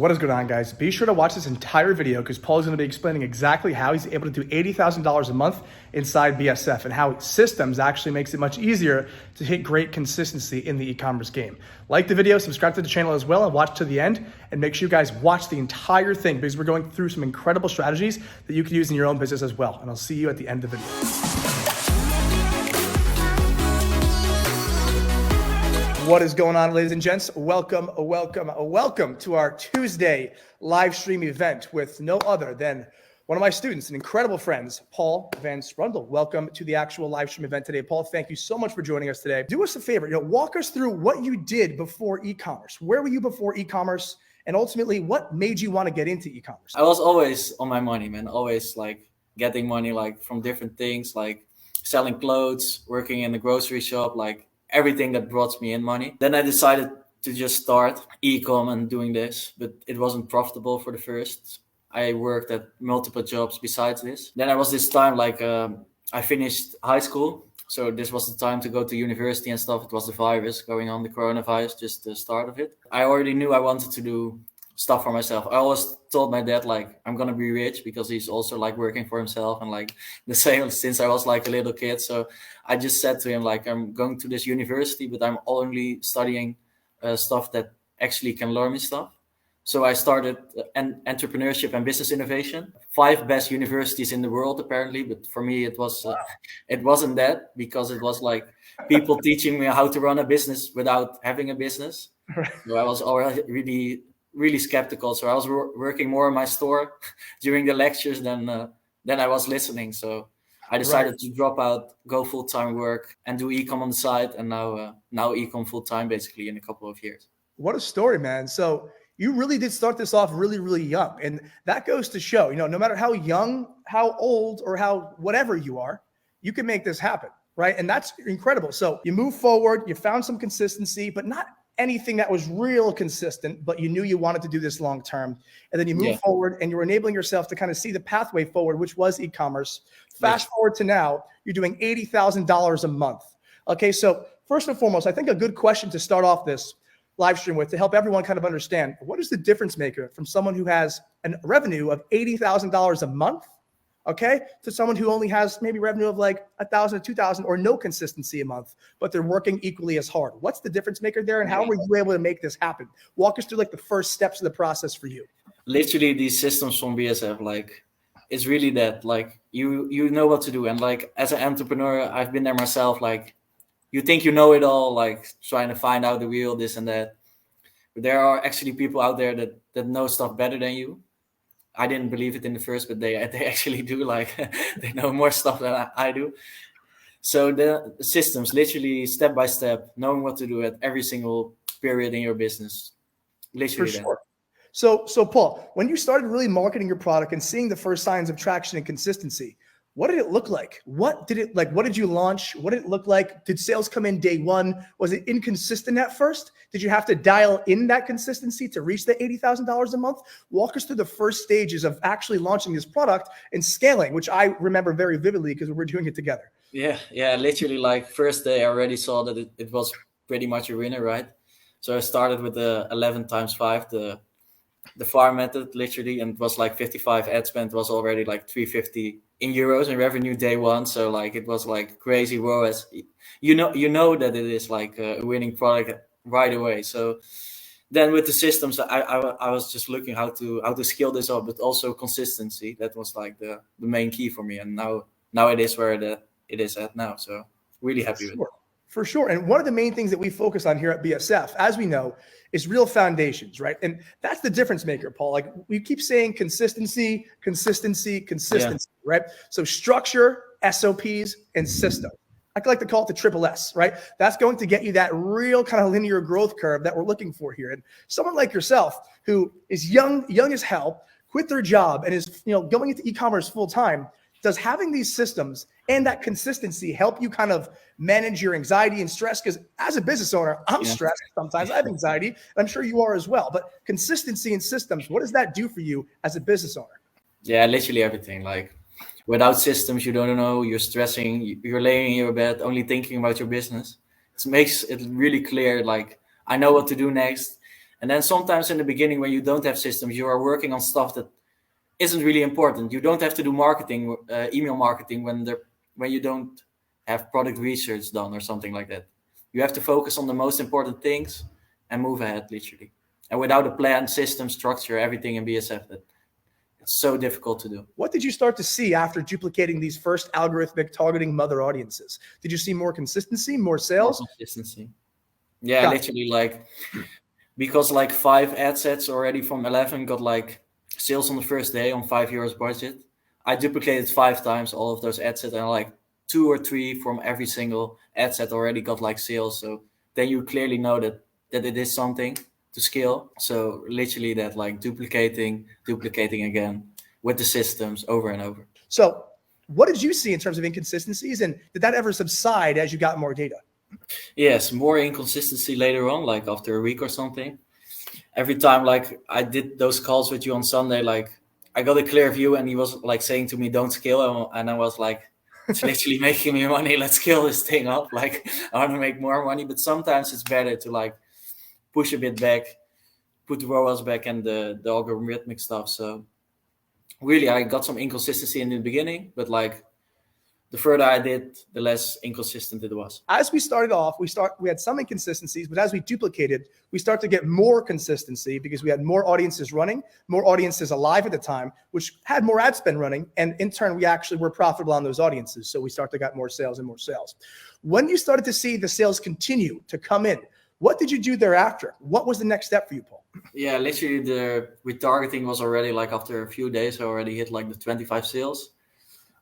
What is going on, guys? Be sure to watch this entire video because Paul is going to be explaining exactly how he's able to do $80,000 a month inside BSF and how systems actually makes it much easier to hit great consistency in the e-commerce game. Like the video, subscribe to the channel as well, and watch to the end. And make sure you guys watch the entire thing because we're going through some incredible strategies that you can use in your own business as well. And I'll see you at the end of the video. What is going on, ladies and gents? Welcome to our Tuesday live stream event with no other than one of my students and incredible friends, Paul Van Sprundle. Welcome to the actual live stream event today. Paul, thank you so much for joining us today. Do us a favor, walk us through what you did before e-commerce. Where were you before e-commerce? And ultimately, what made you want to get into e-commerce? I was always on my money, man. Always like getting money like from different things, like selling clothes, working in the grocery shop, like everything that brought me in money. Then I decided to just start e-com and doing this, but it wasn't profitable for the first. I worked at multiple jobs besides this. Then I was this time like I finished high school. So this was the time to go to university and stuff. It was the virus going on, the coronavirus, just the start of it. I already knew I wanted to do stuff for myself. I always told my dad, like, I'm going to be rich because he's also like working for himself and like the same since I was like a little kid. So I just said to him, like, I'm going to this university, but I'm only studying stuff that actually can learn me stuff. So I started entrepreneurship and business innovation. 5 best universities in the world, apparently. But for me, it wasn't that, because it was like people teaching me how to run a business without having a business. So I was already really skeptical. So I was working more in my store during the lectures than I was listening. So I decided to drop out, go full-time work and do e-com on the side. And now e-com full-time basically in a couple of years. What a story, man. So you really did start this off really, really young. And that goes to show, no matter how young, how old, or how whatever you are, you can make this happen, right? And that's incredible. So you move forward, you found some consistency, but not anything that was real consistent, but you knew you wanted to do this long term. And then you move forward and you're enabling yourself to kind of see the pathway forward, which was e-commerce. Fast forward to now, you're doing $80,000 a month. Okay, so first and foremost, I think a good question to start off this live stream with, to help everyone kind of understand, what is the difference maker from someone who has a revenue of $80,000 a month, okay, to someone who only has maybe revenue of like 1,000 or 2,000 or no consistency a month, but they're working equally as hard? What's the difference maker there, and how were you able to make this happen? Walk us through like the first steps of the process for you. Literally, these systems from BSF, like, it's really that, like, you know what to do. And like, as an entrepreneur, I've been there myself. Like, you think you know it all, like trying to find out the wheel, this and that. But there are actually people out there that know stuff better than you. I didn't believe it in the first, but they actually do. Like, they know more stuff than I do. So the systems, literally step by step, knowing what to do at every single period in your business. Literally. For sure. So Paul, when you started really marketing your product and seeing the first signs of traction and consistency, what did it look like? What did you launch? What did it look like? Did sales come in day one? Was it inconsistent at first? Did you have to dial in that consistency to reach the $80,000 a month? Walk us through the first stages of actually launching this product and scaling, which I remember very vividly because we were doing it together. Yeah. Literally, like, first day I already saw that it was pretty much a winner, right? So I started with the 11 times 5, the FAR method, literally, and it was like 55 ad spend was already like 350 in euros in revenue day one. So like, it was like crazy ROAS. You know that it is like a winning product right away. So then with the systems, I was just looking how to scale this up, but also consistency. That was like the main key for me. And now it is where it is at now. So really happy with it. For sure. And one of the main things that we focus on here at BSF, as we know, is real foundations, right? And that's the difference maker, Paul. Like, we keep saying consistency, right? So structure, SOPs, and system. I like to call it the triple S, right? That's going to get you that real kind of linear growth curve that we're looking for here. And someone like yourself, who is young as hell, quit their job and is going into e-commerce full time, does having these systems and that consistency help you kind of manage your anxiety and stress? Because as a business owner, I'm stressed sometimes. I have anxiety, and I'm sure you are as well. But consistency and systems, what does that do for you as a business owner? Yeah, literally everything. Like, without systems, you don't know, you're stressing, you're laying in your bed, only thinking about your business. It makes it really clear, like, I know what to do next. And then sometimes in the beginning, when you don't have systems, you are working on stuff that isn't really important. You don't have to do marketing, email marketing when you don't have product research done or something like that. You have to focus on the most important things and move ahead, literally. And without a plan, system, structure, everything in BSF, it's so difficult to do. What did you start to see after duplicating these first algorithmic targeting mother audiences? Did you see more consistency, more sales? More consistency. Yeah, literally, like, because like 5 ad sets already from 11 got like sales on the first day on €5 budget. I duplicated 5 times all of those ad sets, and like 2 or 3 from every single ad set already got like sales. So then you clearly know that it is something to scale. So literally that, like, duplicating again with the systems over and over. So what did you see in terms of inconsistencies, and did that ever subside as you got more data? Yes, more inconsistency later on, like after a week or something. Every time, like, I did those calls with you on Sunday, like, I got a clear view, and he was like saying to me, don't scale. And I was like, it's literally making me money. Let's scale this thing up. Like, I want to make more money. But sometimes it's better to like push a bit back, put the ROAS back and the algorithmic stuff. So really, I got some inconsistency in the beginning, but like the further I did, the less inconsistent it was. As we started off, we had some inconsistencies, but as we duplicated, we start to get more consistency because we had more audiences running, more audiences alive at the time, which had more ad spend running. And in turn, we actually were profitable on those audiences. So we start to get more sales and more sales. When you started to see the sales continue to come in, what did you do thereafter? What was the next step for you, Paul? Yeah, literally the retargeting was already like after a few days, I already hit like the 25 sales.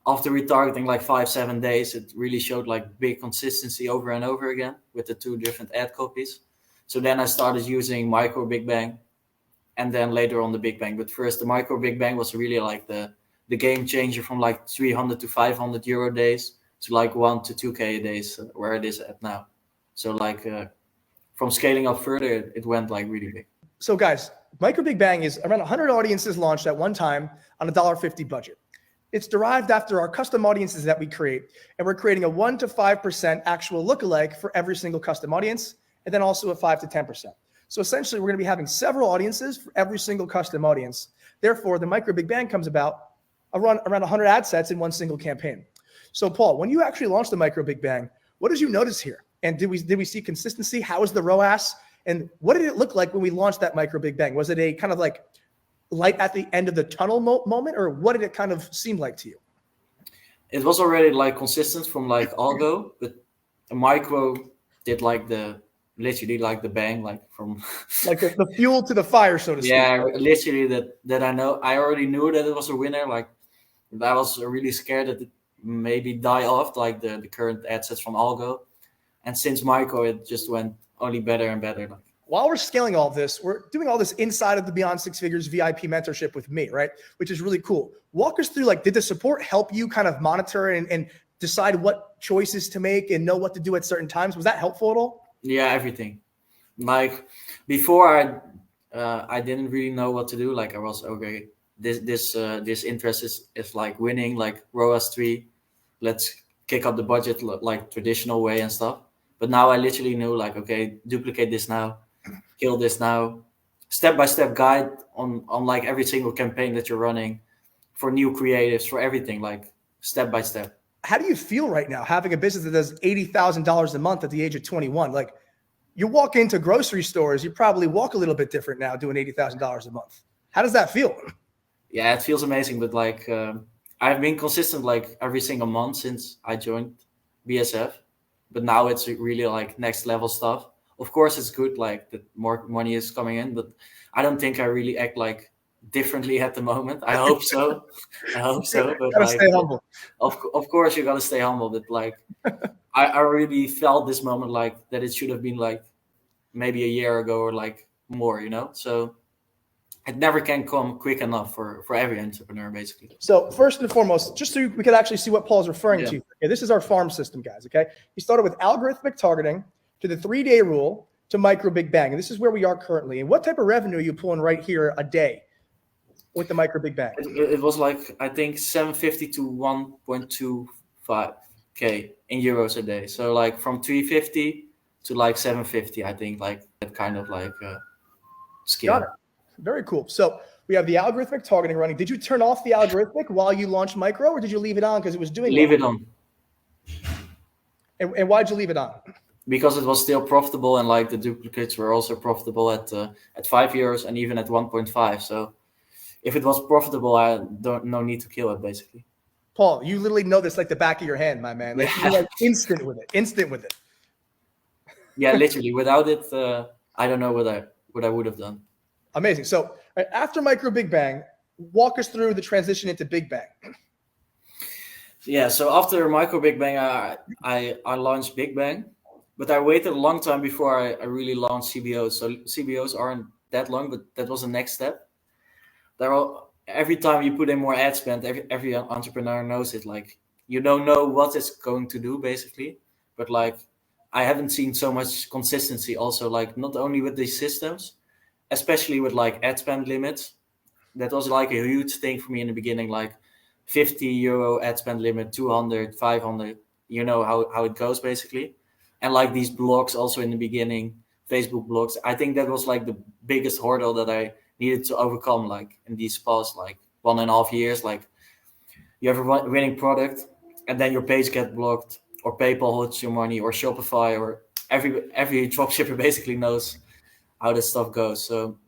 After retargeting like 5-7 days, it really showed like big consistency over and over again with the 2 different ad copies. So then I started using micro Big Bang and then later on the Big Bang. But first the micro Big Bang was really like the game changer from like 300 to 500 euro days to like 1 to 2K a days where it is at now. So like from scaling up further, it went like really big. So guys, micro Big Bang is around 100 audiences launched at one time on a $1.50 budget. It's derived after our custom audiences that we create, and we're creating a 1 to 5% actual lookalike for every single custom audience, and then also a 5 to 10%. So essentially, we're going to be having several audiences for every single custom audience. Therefore, the micro Big Bang comes about around 100 ad sets in one single campaign. So Paul, when you actually launched the micro Big Bang, what did you notice here? And did we see consistency? How was the ROAS? And what did it look like when we launched that micro Big Bang? Was it a kind of like light at the end of the tunnel moment, or what did it kind of seem like to you? It was already like consistent from like algo, but a micro did like literally like the bang, like from like the fuel to the fire, so to speak. Yeah, literally that I already knew that it was a winner. Like I was really scared that it maybe die off like the current ad sets from algo, and since micro it just went only better and better. Like, while we're scaling all this, we're doing all this inside of the Beyond Six Figures VIP mentorship with me, right? Which is really cool. Walk us through, like, did the support help you kind of monitor and decide what choices to make and know what to do at certain times? Was that helpful at all? Yeah, everything. Like before, I didn't really know what to do. Like I was, okay, this interest is like winning, like ROAS 3. Let's kick up the budget like traditional way and stuff. But now I literally knew, like, okay, duplicate this now, kill this now, step-by-step guide on like every single campaign that you're running for new creatives, for everything, like step by step. How do you feel right now having a business that does $80,000 a month at the age of 21? Like, you walk into grocery stores, you probably walk a little bit different now doing $80,000 a month. How does that feel? Yeah, it feels amazing. But like, I've been consistent like every single month since I joined BSF. But now it's really like next level stuff. Of course, it's good, like that more money is coming in, but I don't think I really act like differently at the moment. I hope so. But Gotta like, stay humble. Of course, you gotta stay humble. But like, I really felt this moment like that it should have been like maybe a year ago or like more, you know. So it never can come quick enough for every entrepreneur, basically. So first and foremost, just so we could actually see what Paul's referring to. Okay, this is our farm system, guys. Okay, he started with algorithmic targeting to the 3-day rule to micro Big Bang, and this is where we are currently. And what type of revenue are you pulling right here a day with the micro Big Bang? It was like, I think 750 to 1.25K in euros a day. So like from 350 to like 750, I think, like that kind of like scale. Got it. Very cool. So we have the algorithmic targeting running. Did you turn off the algorithmic while you launched micro, or did you leave it on because it was doing Leave well? it on. And why'd you leave it on? Because it was still profitable, and like the duplicates were also profitable at €5 and even at 1.5. So if it was profitable, no need to kill it basically. Paul, you literally know this like the back of your hand, my man. Like, you're like instant with it. Yeah, literally. Without it, I don't know what I would have done. Amazing. So after micro Big Bang, walk us through the transition into Big Bang. Yeah, so after micro Big Bang, I launched Big Bang, but I waited a long time before I really launched CBOs. So CBOs aren't that long, but that was the next step. Every time you put in more ad spend, every entrepreneur knows it. Like, you don't know what it's going to do basically, but like I haven't seen so much consistency also, like not only with these systems, especially with like ad spend limits. That was like a huge thing for me in the beginning, like €50 ad spend limit, 200, 500, you know how it goes basically. And like these blogs also in the beginning, Facebook blogs, I think that was like the biggest hurdle that I needed to overcome, like in these past like 1.5 years. Like, you have a winning product and then your page gets blocked, or PayPal holds your money, or Shopify, or every dropshipper basically knows how this stuff goes. So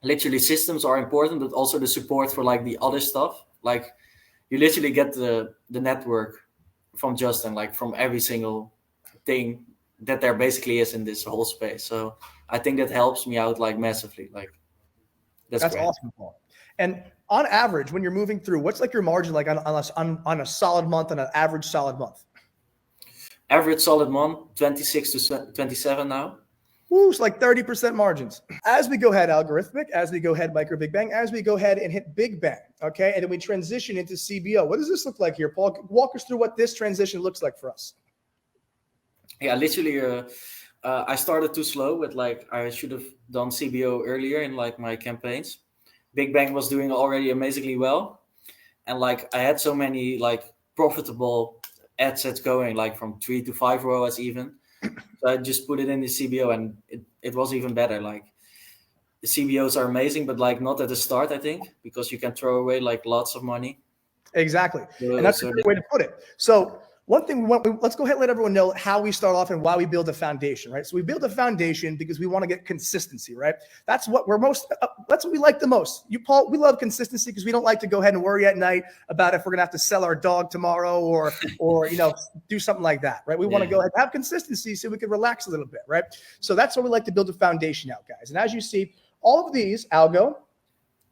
literally systems are important, but also the support for like the other stuff. Like, you literally get the network from Justin, like from every single thing that there basically is in this whole space. So I think that helps me out like massively. Like, that's great. Awesome, Paul. And on average, when you're moving through, what's like your margin like on a solid month, on an average solid month? Average solid month, 26 to 27 now. Ooh, it's like 30% margins. As we go ahead algorithmic, as we go ahead micro Big Bang, as we go ahead and hit Big Bang, okay? And then we transition into CBO. What does this look like here, Paul? Walk us through what this transition looks like for us. Yeah, literally, I started too slow with like, I should have done CBO earlier in like my campaigns. Big Bang was doing already amazingly well. And like, I had so many like profitable ad sets going, like from 3 to 5 ROAS even. So I just put it in the CBO and it was even better. Like, the CBOs are amazing, but like not at the start, I think, because you can throw away like lots of money. Exactly. And that's a great way to put it. So one thing let's go ahead and let everyone know how we start off and why we build a foundation, right? So we build a foundation because we want to get consistency, right? That's what that's what we like the most. You, Paul, we love consistency because we don't like to go ahead and worry at night about if we're going to have to sell our dog tomorrow or do something like that, right? We want to go ahead and have consistency so we can relax a little bit, right? So that's why we like to build a foundation out, guys. And as you see, all of these, algo,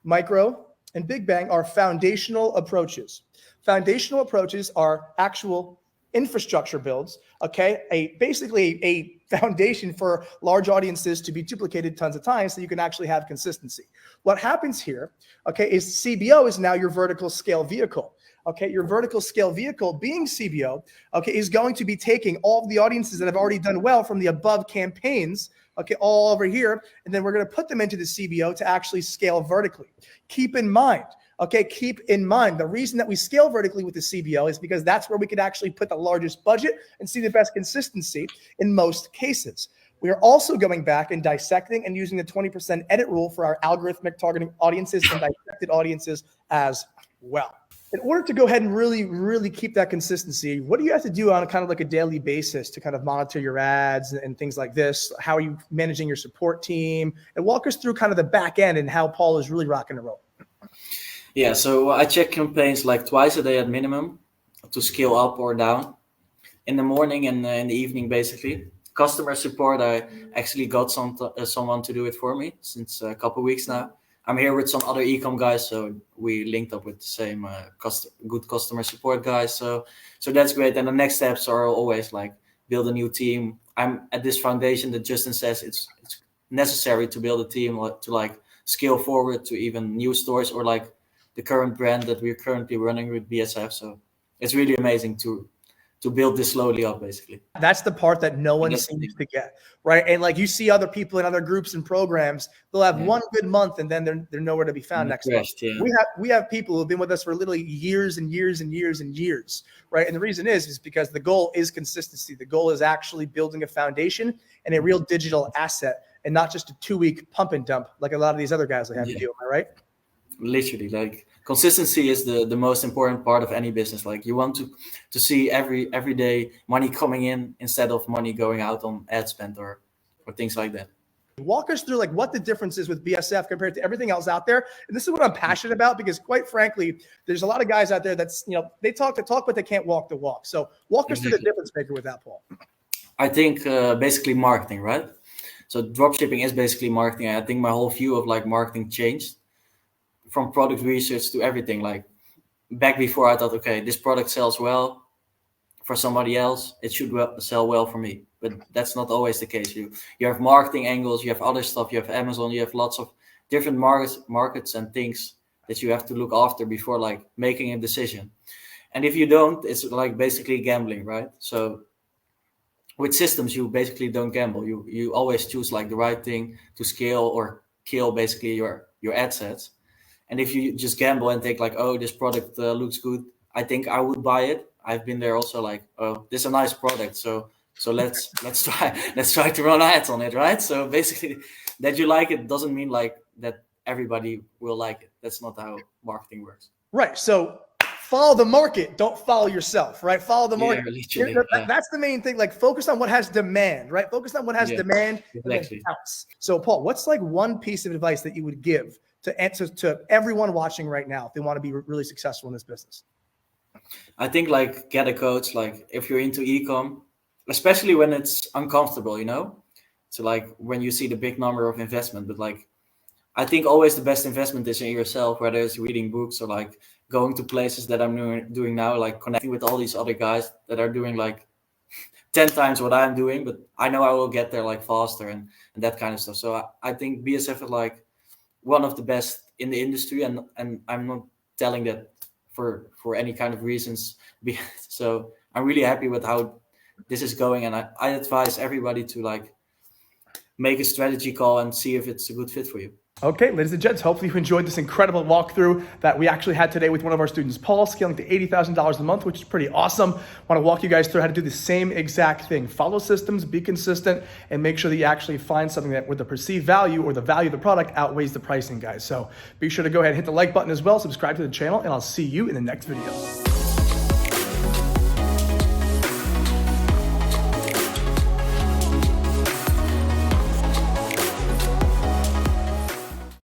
micro, and Big Bang, are foundational approaches. Foundational approaches are actual infrastructure builds, okay? Basically a foundation for large audiences to be duplicated tons of times so you can actually have consistency. What happens here, okay, is CBO is now your vertical scale vehicle. Okay, your vertical scale vehicle being CBO, okay, is going to be taking all of the audiences that have already done well from the above campaigns, okay, all over here, and then we're going to put them into the CBO to actually scale vertically. Keep in mind, the reason that we scale vertically with the CBO is because that's where we could actually put the largest budget and see the best consistency in most cases. We are also going back and dissecting and using the 20% edit rule for our algorithmic targeting audiences and dissected audiences as well. In order to go ahead and really, really keep that consistency, what do you have to do on a kind of like a daily basis to kind of monitor your ads and things like this? How are you managing your support team? And walk us through kind of the back end and how Paul is really rocking and rolling. Yeah, so I check campaigns like twice a day at minimum to scale up or down. In the morning and in the evening, basically. Customer support, I actually got someone to do it for me since a couple of weeks now. I'm here with some other ecom guys, so we linked up with the same good customer support guys. So that's great. And the next steps are always like build a new team. I'm at this foundation that Justin says it's necessary to build a team to like scale forward to even new stores or like the current brand that we're currently running with BSF. So it's really amazing to to build this slowly up, basically. That's the part that no one that's the seems thing. to get, right? And like you see other people in other groups and programs, they'll have one good month and then they're nowhere to be found next month. We have people who've been with us for literally years and years and years and years, right? And the reason is because the goal is consistency. The goal is actually building a foundation and a real digital asset, and not just a 2-week pump and dump like a lot of these other guys have to do. Am I right? Literally, like consistency is the most important part of any business. Like you want to see every day money coming in instead of money going out on ad spend or things like that. Walk us through like what the difference is with BSF compared to everything else out there. And this is what I'm passionate about, because quite frankly, there's a lot of guys out there that's, they talk the talk, but they can't walk the walk. So walk us through the difference maker with that, Paul. I think basically marketing, right? So dropshipping is basically marketing. I think my whole view of like marketing changed from product research to everything. Like back before, I thought, okay, this product sells well for somebody else, it should sell well for me. But that's not always the case. You have marketing angles, you have other stuff, you have Amazon, you have lots of different markets and things that you have to look after before like making a decision. And if you don't, it's like basically gambling, right? So with systems, you basically don't gamble. You always choose like the right thing to scale or kill basically your ad sets. And if you just gamble and think like, oh, this product looks good, I think I would buy it. I've been there also, like, oh, this is a nice product, so let's try to run ads on it, right? So basically, that you like it doesn't mean like that everybody will like it. That's not how marketing works. Right. So follow the market, don't follow yourself, right? Follow the market. That's the main thing. Like focus on what has demand, right? Focus on what has demand. Exactly. So Paul, what's like one piece of advice that you would give to answer to everyone watching right now if they want to be really successful in this business? I think like get a coach. Like if you're into ecom, especially when it's uncomfortable, so like when you see the big number of investment, but like I think always the best investment is in yourself, whether it's reading books or like going to places that I'm doing now, like connecting with all these other guys that are doing like 10 times what I'm doing, but I know I will get there like faster and that kind of stuff. So I think BSF is like one of the best in the industry, and I'm not telling that for any kind of reasons. So I'm really happy with how this is going, and I advise everybody to like make a strategy call and see if it's a good fit for you. Okay, ladies and gents, hopefully you enjoyed this incredible walkthrough that we actually had today with one of our students, Paul, scaling to $80,000 a month, which is pretty awesome. I want to walk you guys through how to do the same exact thing. Follow systems, be consistent, and make sure that you actually find something that where the perceived value or the value of the product outweighs the pricing, guys. So be sure to go ahead and hit the like button as well, subscribe to the channel, and I'll see you in the next video.